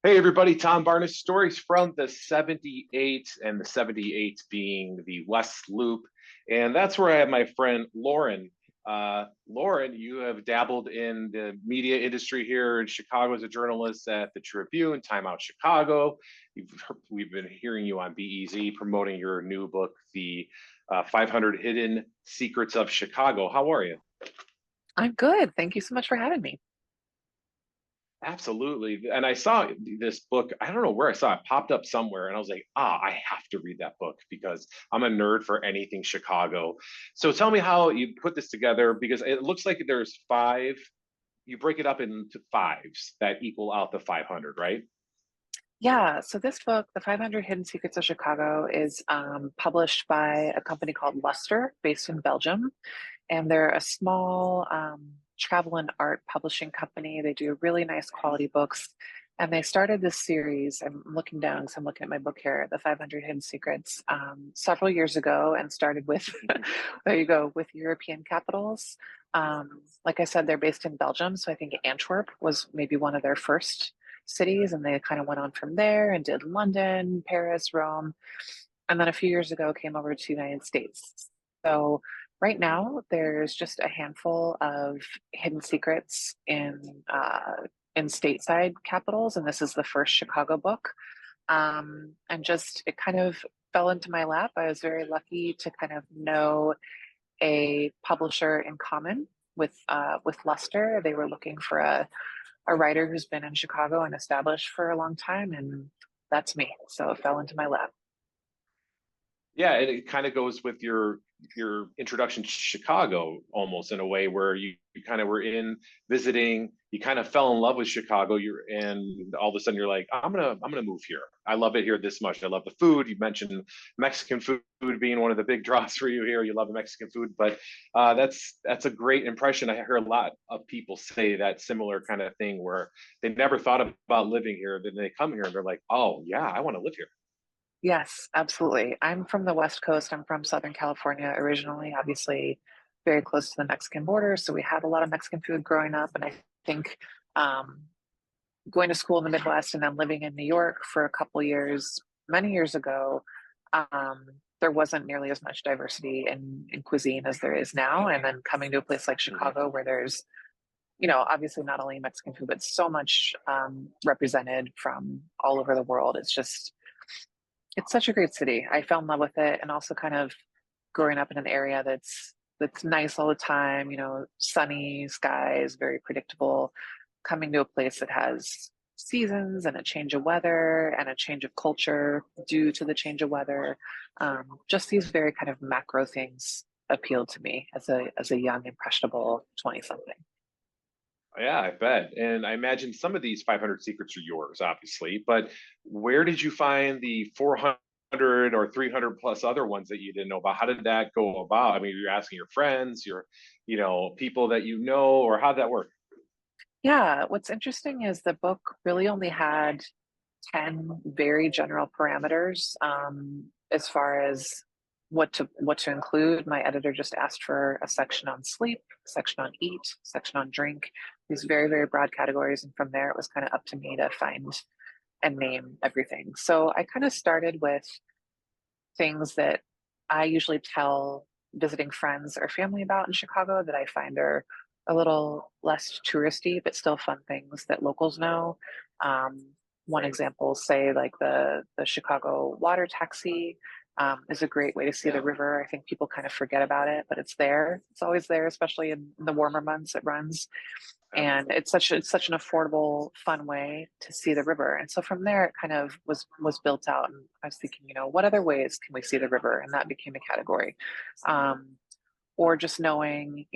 Hey everybody, Tom Barnes stories from the 78 and the 78 being the West Loop. And that's where I have my friend Lauren. Lauren, you have dabbled in the media industry here in Chicago as a journalist at the Tribune, Time Out Chicago. We've been hearing you on BEZ promoting your new book, The 500 Hidden Secrets of Chicago. How are you? I'm good. Thank you so much for having me. Absolutely. And I saw this book, I don't know where I saw it, popped up somewhere. And I was like, I have to read that book because I'm a nerd for anything Chicago. So tell me how you put this together because it looks like there's five, you break it up into fives that equal out the 500, right? Yeah, so this book, The 500 Hidden Secrets of Chicago, is published by a company called Luster, based in Belgium. And they're a small travel and art publishing company. They do really nice quality books. And they started this series. I'm looking down because I'm looking at my book here, The 500 Hidden Secrets, several years ago, and started with, there you go, with European capitals. Like I said, they're based in Belgium. So I think Antwerp was maybe one of their first cities. And they kind of went on from there and did London, Paris, Rome. And then a few years ago came over to the United States. So right now, there's just a handful of hidden secrets in stateside capitals, and this is the first Chicago book. And just it kind of fell into my lap. I was very lucky to kind of know a publisher in common with Luster. They were looking for a writer who's been in Chicago and established for a long time, and that's me. So it fell into my lap. Yeah, and it kind of goes with your introduction to Chicago almost in a way where you kind of were in visiting, you kind of fell in love with Chicago, you're and all of a sudden you're like, I'm gonna move here. I love it here this much. I love the food. You mentioned Mexican food being one of the big draws for you here. You love the Mexican food, but that's a great impression. I hear a lot of people say that similar kind of thing where they never thought about living here, then they come here and they're like, oh yeah, I want to live here. Yes, absolutely. I'm from the West Coast. I'm from Southern California originally, obviously very close to the Mexican border. So we had a lot of Mexican food growing up. And I think um, going to school in the Midwest and then living in New York for a couple years, many years ago, there wasn't nearly as much diversity in cuisine as there is now. And then coming to a place like Mhm. Chicago where there's, obviously not only Mexican food, but so much represented from all over the world. It's such a great city. I fell in love with it, and also kind of growing up in an area that's nice all the time, sunny skies, very predictable. Coming to a place that has seasons and a change of weather and a change of culture due to the change of weather. Just these very kind of macro things appealed to me as a young impressionable 20 something. Yeah, I bet. And I imagine some of these 500 secrets are yours, obviously, but where did you find the 400 or 300 plus other ones that you didn't know about? How did that go about? I mean, you're asking your friends, people that you know, or how'd that work? Yeah, what's interesting is the book really only had 10 very general parameters as far as what to include. My editor just asked for a section on sleep, section on eat, section on drink, these very, very broad categories. And from there, it was kind of up to me to find and name everything. So I kind of started with things that I usually tell visiting friends or family about in Chicago that I find are a little less touristy, but still fun things that locals know. One example, say like the Chicago water taxi, is a great way to see the Yeah. river. I think people kind of forget about it, but it's there. It's always there, especially in the warmer months it runs, and it's such an affordable, fun way to see the river. And so from there, it kind of was built out. And I was thinking, what other ways can we see the river? And that became a category. Um, or just knowing,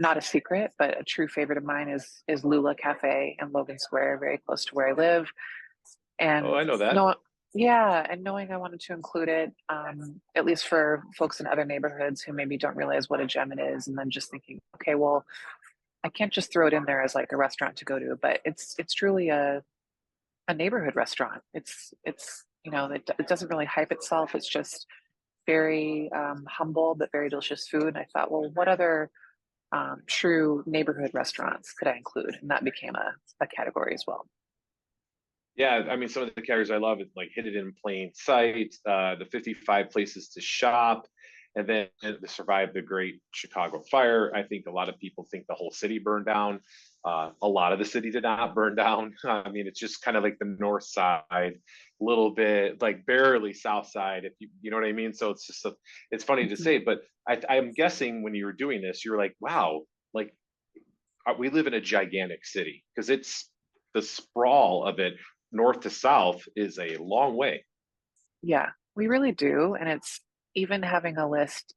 not a secret, but a true favorite of mine is Lula Cafe in Logan Square, very close to where I live. Oh, And I know that. no, yeah, and knowing I wanted to include it, at least for folks in other neighborhoods who maybe don't realize what a gem it is, and then just thinking, okay, well, I can't just throw it in there as like a restaurant to go to, but it's truly a neighborhood restaurant. It doesn't really hype itself. It's just very humble but very delicious food. And I thought, well, what other true neighborhood restaurants could I include? And that became a category as well. Yeah, I mean, some of the categories I love is like Hidden in Plain Sight, the 55 Places to Shop, and then to Survive the Great Chicago Fire. I think a lot of people think the whole city burned down. A lot of the city did not burn down. I mean, it's just kind of like the north side, a little bit like barely south side, if you know what I mean. So it's just it's funny to Mhm. say, but I'm guessing when you were doing this, you were like, wow, like we live in a gigantic city because it's the sprawl of it north to south is a long way. Yeah, we really do. And it's even having a list,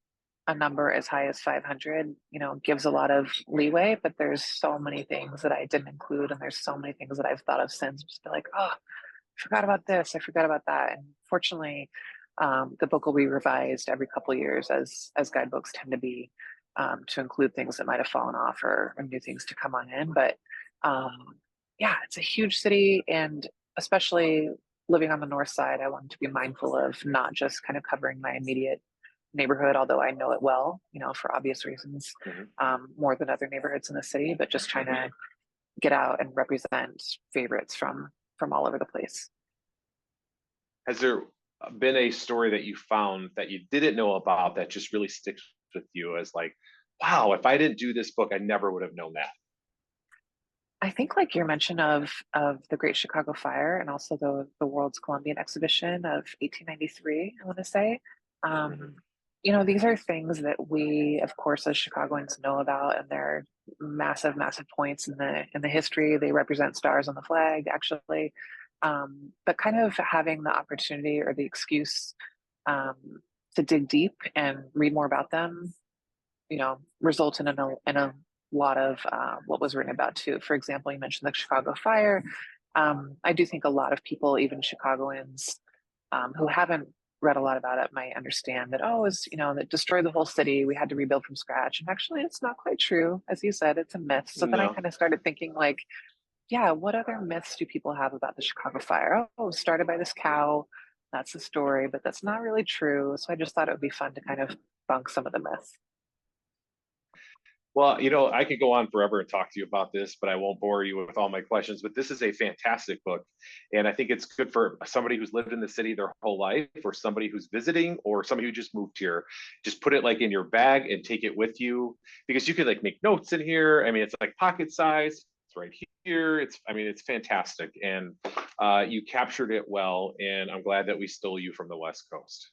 a number as high as 500, gives a lot of leeway, but there's so many things that I didn't include. And there's so many things that I've thought of since, just be like, oh, I forgot about this, I forgot about that. And fortunately, the book will be revised every couple of years as guidebooks tend to be, to include things that might have fallen off or new things to come on in. But yeah, it's a huge city, and especially living on the north side, I wanted to be mindful of not just kind of covering my immediate neighborhood, although I know it well, for obvious reasons, Mhm. more than other neighborhoods in the city, but just trying to get out and represent favorites from all over the place. Has there been a story that you found that you didn't know about that just really sticks with you as like, wow, if I didn't do this book, I never would have known that? I think like your mention of the Great Chicago Fire and also the World's Columbian Exhibition of 1893, I want to say. Mhm. Um, these are things that we, of course, as Chicagoans know about, and they're massive, massive points in the history. They represent stars on the flag, actually. But kind of having the opportunity or the excuse um, to dig deep and read more about them, resulted in a lot of what was written about too. For example, you mentioned the Chicago Fire. I do think a lot of people, even Chicagoans, who haven't read a lot about it, might understand that it's that destroyed the whole city. We had to rebuild from scratch, and actually, it's not quite true. As you said, it's a myth. So then I No. kind of started thinking, like, yeah, what other myths do people have about the Chicago Fire? Oh, it was started by this cow. That's the story, but that's not really true. So I just thought it would be fun to kind of bunk some of the myths. Well, I could go on forever and talk to you about this, but I won't bore you with all my questions. But this is a fantastic book. And I think it's good for somebody who's lived in the city their whole life, or somebody who's visiting, or somebody who just moved here. Just put it like in your bag and take it with you because you can like make notes in here. I mean, it's like pocket size. It's right here. I mean, it's fantastic. And you captured it well. And I'm glad that we stole you from the West Coast.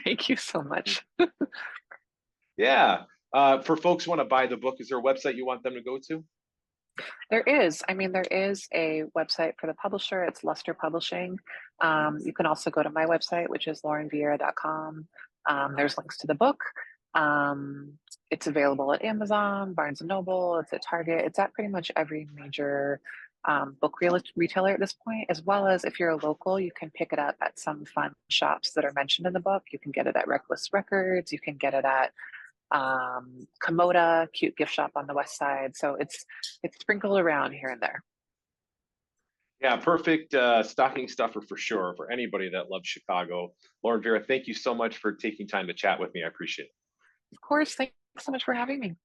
Thank you so much. Yeah. For folks who want to buy the book, is there a website you want them to go to? There is. I mean, there is a website for the publisher. It's Luster Publishing. You can also go to my website, which is laurenviera.com. There's links to the book. Um, it's available at Amazon, Barnes and Noble. It's at Target. It's at pretty much every major retailer at this point, as well as if you're a local, you can pick it up at some fun shops that are mentioned in the book. You can get it at Reckless Records. You can get it at Komoda, cute gift shop on the west side. So it's sprinkled around here and there. Yeah, perfect stocking stuffer for sure for anybody that loves Chicago. Lauren Vera, thank you so much for taking time to chat with me. I appreciate it. Of course, thanks so much for having me.